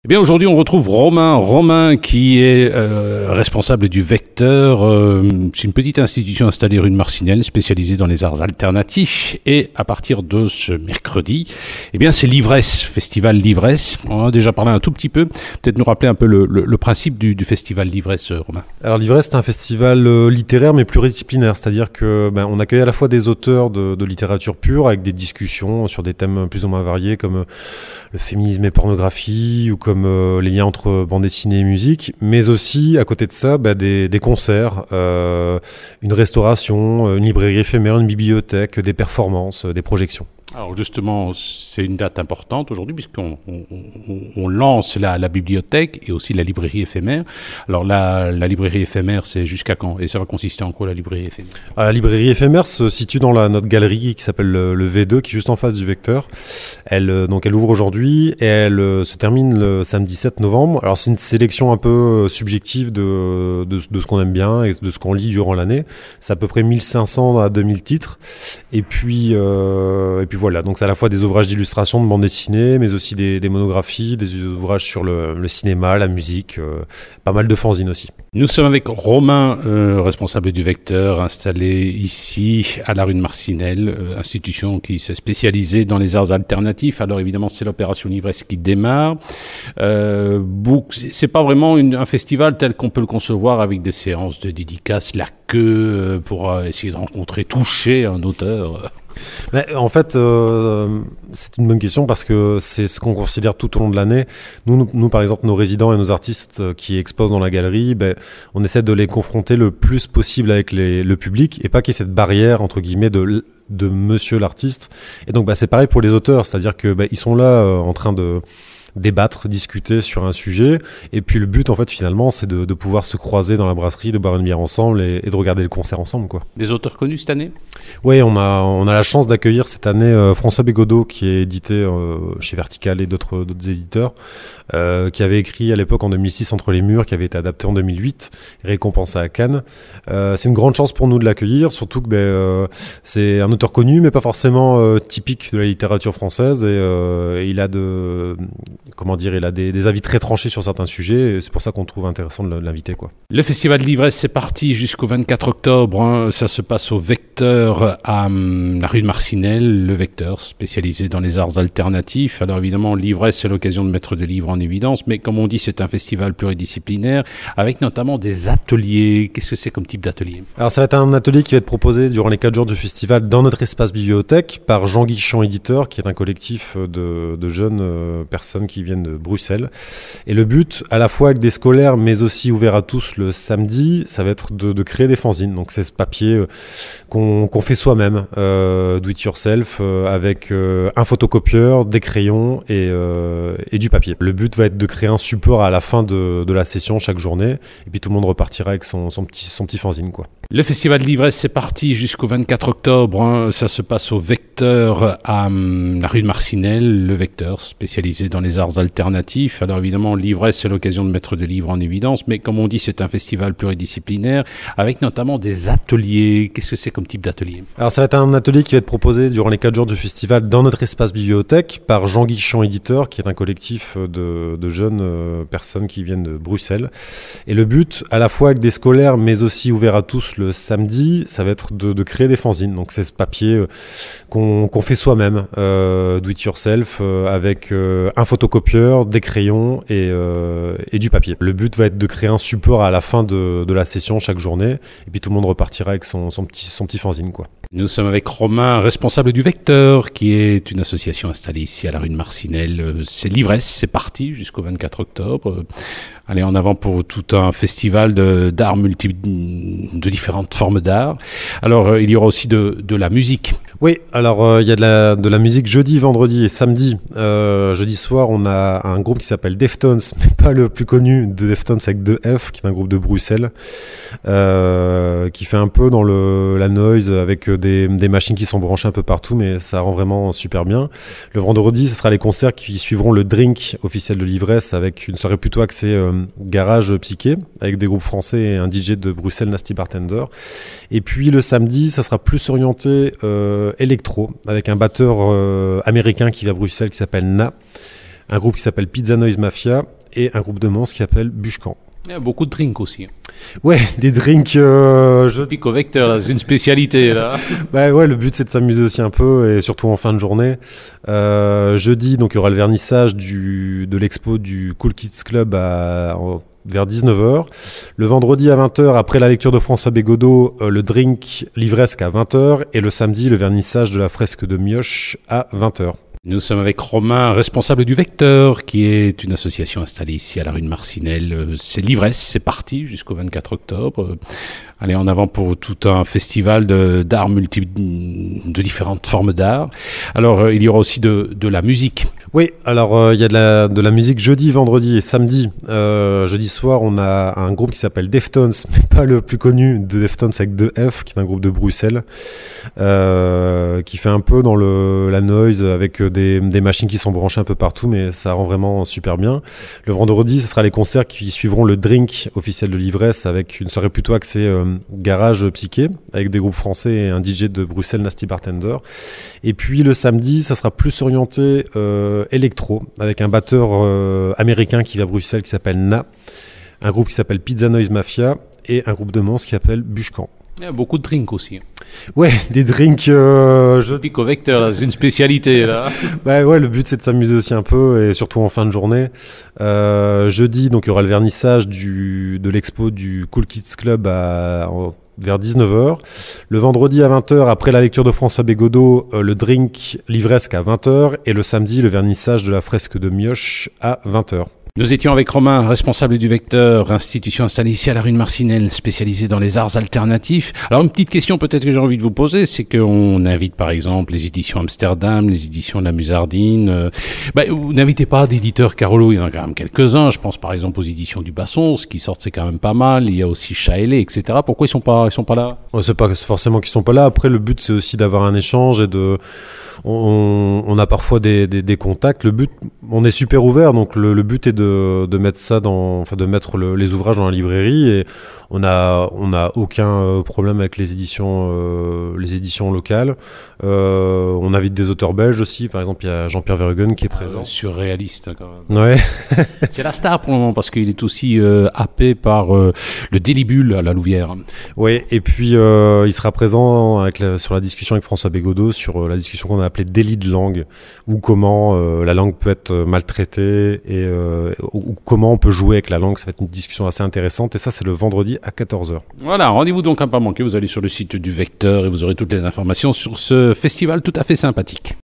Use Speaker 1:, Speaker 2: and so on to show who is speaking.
Speaker 1: Eh bien, aujourd'hui, on retrouve Romain qui est responsable du Vecteur. C'est une petite institution installée rue de Marcinelle, spécialisée dans les arts alternatifs. Et à partir de ce mercredi, eh bien, c'est l'Ivresse, Festival l'Ivresse. On en a déjà parlé un tout petit peu. Peut-être nous rappeler un peu le principe du Festival l'Ivresse, Romain.
Speaker 2: Alors l'Ivresse, c'est un festival littéraire mais pluridisciplinaire, c'est-à-dire que on accueille à la fois des auteurs de littérature pure avec des discussions sur des thèmes plus ou moins variés comme le féminisme et pornographie ou comme les liens entre bande dessinée et musique, mais aussi à côté de ça des concerts, une restauration, une librairie éphémère, une bibliothèque, des performances, des projections.
Speaker 1: Alors justement, c'est une date importante aujourd'hui puisqu'on lance la bibliothèque et aussi la librairie éphémère. Alors la librairie éphémère, c'est jusqu'à quand? Et ça va consister en quoi la librairie éphémère?
Speaker 2: La librairie éphémère se situe dans notre galerie qui s'appelle le V2, qui est juste en face du Vecteur. Elle ouvre aujourd'hui et elle se termine le samedi 7 novembre. Alors c'est une sélection un peu subjective de ce qu'on aime bien et de ce qu'on lit durant l'année. C'est à peu près 1500 à 2000 titres. Et puis voilà, donc c'est à la fois des ouvrages d'illustration, de bande dessinée, mais aussi des monographies, des ouvrages sur le cinéma, la musique, pas mal de fanzines aussi.
Speaker 1: Nous sommes avec Romain, responsable du Vecteur, installé ici à la rue de Marcinelle, institution qui s'est spécialisée dans les arts alternatifs. Alors évidemment, c'est l'opération L'Ivresse qui démarre. C'est pas vraiment un festival tel qu'on peut le concevoir avec des séances de dédicaces, la queue pour essayer de rencontrer, toucher un auteur.
Speaker 2: Mais en fait, c'est une bonne question parce que c'est ce qu'on considère tout au long de l'année. Nous, par exemple, nos résidents et nos artistes qui exposent dans la galerie, on essaie de les confronter le plus possible avec le public et pas qu'il y ait cette barrière, entre guillemets, de monsieur l'artiste. Et donc, c'est pareil pour les auteurs, c'est-à-dire que ils sont là en train de débattre, discuter sur un sujet, et puis le but en fait finalement c'est de pouvoir se croiser dans la brasserie, de boire une bière ensemble et de regarder le concert ensemble, quoi.
Speaker 1: Des auteurs connus cette année?
Speaker 2: Oui, on a la chance d'accueillir cette année François Bégodeau qui est édité chez Vertical et d'autres éditeurs, qui avait écrit à l'époque en 2006 Entre les murs, qui avait été adapté en 2008, récompensé à Cannes. C'est une grande chance pour nous de l'accueillir, surtout que c'est un auteur connu mais pas forcément typique de la littérature française, et il a des avis très tranchés sur certains sujets, et c'est pour ça qu'on trouve intéressant de l'inviter, quoi.
Speaker 1: Le Festival de l'Ivresse, c'est parti jusqu'au 24 octobre. Ça se passe au Vecteur à la rue de Marcinelle, le Vecteur, spécialisé dans les arts alternatifs. Alors évidemment, l'Ivresse, c'est l'occasion de mettre des livres en évidence, mais comme on dit, c'est un festival pluridisciplinaire, avec notamment des ateliers. Qu'est-ce que c'est comme type d'atelier?
Speaker 2: Alors ça va être un atelier qui va être proposé durant les 4 jours du festival dans notre espace bibliothèque par Jean Guichon Éditeur, qui est un collectif de jeunes personnes qui viennent de Bruxelles. Et le but, à la fois avec des scolaires, mais aussi ouvert à tous le samedi, ça va être de créer des fanzines. Donc c'est ce papier qu'on fait soi-même, do it yourself, avec un photocopieur, des crayons et du papier. Le but va être de créer un support à la fin de la session chaque journée, et puis tout le monde repartira avec son petit fanzine, quoi.
Speaker 1: Le Festival de l'Ivresse, c'est parti jusqu'au 24 octobre. Ça se passe au Vecteur à la rue de Marcinelle, le Vecteur, spécialisé dans les arts alternatifs. Alors évidemment, l'Ivresse, c'est l'occasion de mettre des livres en évidence, mais comme on dit, c'est un festival pluridisciplinaire, avec notamment des ateliers. Qu'est-ce que c'est comme type d'atelier?
Speaker 2: Alors ça va être un atelier qui va être proposé durant les 4 jours du festival dans notre espace bibliothèque par Jean Guichon Éditeur, qui est un collectif de jeunes personnes qui viennent de Bruxelles. Et le but, à la fois avec des scolaires, mais aussi ouvert à tous le samedi, ça va être de créer des fanzines. Donc c'est ce papier qu'on fait soi-même, do it yourself, avec un photocopieur, des crayons et du papier. Le but va être de créer un support à la fin de la session chaque journée, et puis tout le monde repartira avec son petit fanzine, quoi.
Speaker 1: Nous sommes avec Romain, responsable du Vecteur, qui est une association installée ici à la rue de Marcinelle. C'est l'Ivresse, c'est parti jusqu'au 24 octobre. Allez en avant pour tout un festival d'art de différentes formes d'art. Alors, il y aura aussi de la musique.
Speaker 2: Oui, alors il y a de la musique jeudi, vendredi et samedi. Jeudi soir, on a un groupe qui s'appelle Deftones, mais pas le plus connu de Deftones avec 2F, qui est un groupe de Bruxelles, qui fait un peu dans la noise avec des machines qui sont branchées un peu partout, mais ça rend vraiment super bien. Le vendredi, ce sera les concerts qui suivront le drink officiel de l'Ivresse, avec une soirée plutôt axée garage psyché, avec des groupes français et un DJ de Bruxelles, Nasty Bartender. Et puis le samedi, ça sera plus orienté électro, avec un batteur américain qui vient à Bruxelles qui s'appelle Na, un groupe qui s'appelle Pizza Noise Mafia et un groupe de monstres qui s'appelle Bushcan.
Speaker 1: Il y a beaucoup de drinks aussi.
Speaker 2: Ouais, des drinks.
Speaker 1: Pico Vecteur, là, c'est une spécialité là.
Speaker 2: Bah ouais, le but c'est de s'amuser aussi un peu et surtout en fin de journée. Jeudi, donc il y aura le vernissage de l'expo du Cool Kids Club vers 19h. Le vendredi à 20h, après la lecture de François Bégodeau, le drink livresque à 20h. Et le samedi, le vernissage de la fresque de Mioche à 20h.
Speaker 1: Nous sommes avec Romain, responsable du Vecteur, qui est une association installée ici à la rue de Marcinelle. C'est l'ivresse, c'est parti jusqu'au 24 octobre. Allez en avant pour tout un festival d'art de différentes formes d'art. Alors, il y aura aussi de la musique.
Speaker 2: Oui, alors il y a de la musique jeudi, vendredi et samedi. Jeudi soir, on a un groupe qui s'appelle Deftones, mais pas le plus connu de Deftones avec 2F, qui est un groupe de Bruxelles, qui fait un peu dans la noise avec des machines qui sont branchées un peu partout, mais ça rend vraiment super bien. Le vendredi, ce sera les concerts qui suivront le drink officiel de l'ivresse avec une soirée plutôt axée garage psyché, avec des groupes français et un DJ de Bruxelles, Nasty Bartender. Et puis le samedi, ça sera plus orienté électro, avec un batteur américain qui vient à Bruxelles qui s'appelle Na, un groupe qui s'appelle Pizza Noise Mafia et un groupe de monstres qui s'appelle Bushcan.
Speaker 1: Il y a beaucoup de drinks aussi.
Speaker 2: Ouais, des drinks.
Speaker 1: Pico Vecteur, là, c'est une spécialité là.
Speaker 2: Bah ouais, le but c'est de s'amuser aussi un peu et surtout en fin de journée. Jeudi, donc il y aura le vernissage de l'expo du Cool Kids Club vers 19h. Le vendredi à 20h, après la lecture de François Bégodeau, le drink livresque à 20h. Et le samedi, le vernissage de la fresque de Mioche à 20h.
Speaker 1: Nous étions avec Romain, responsable du Vecteur, institution installée ici à la rue de Marcinelle, spécialisée dans les arts alternatifs. Alors une petite question peut-être que j'ai envie de vous poser, c'est qu'on invite par exemple les éditions Amsterdam, les éditions de la Musardine. Vous n'invitez pas d'éditeurs Carolo, il y en a quand même quelques-uns. Je pense par exemple aux éditions du Basson, ce qui sortent c'est quand même pas mal. Il y a aussi Chaélé, etc. Pourquoi ils sont pas là?
Speaker 2: C'est pas forcément qu'ils sont pas là. Après le but c'est aussi d'avoir un échange et on a parfois des contacts. Le but, on est super ouvert, donc le but est de mettre ça de mettre les ouvrages dans la librairie et on a aucun problème avec les éditions locales. On invite des auteurs belges aussi, par exemple il y a Jean-Pierre Verheugen qui est présent.
Speaker 1: Surréaliste quand même.
Speaker 2: Ouais.
Speaker 1: C'est la star pour le moment parce qu'il est aussi happé par le Délibule à la Louvière.
Speaker 2: Oui, et puis il sera présent sur la discussion avec François Bégodeau sur la discussion qu'on a appelée délit de langue, ou comment la langue peut être maltraitée et ou comment on peut jouer avec la langue. Ça va être une discussion assez intéressante et ça c'est le vendredi à 14h.
Speaker 1: Voilà, rendez-vous donc à pas manquer, vous allez sur le site du Vecteur et vous aurez toutes les informations sur ce festival tout à fait sympathique.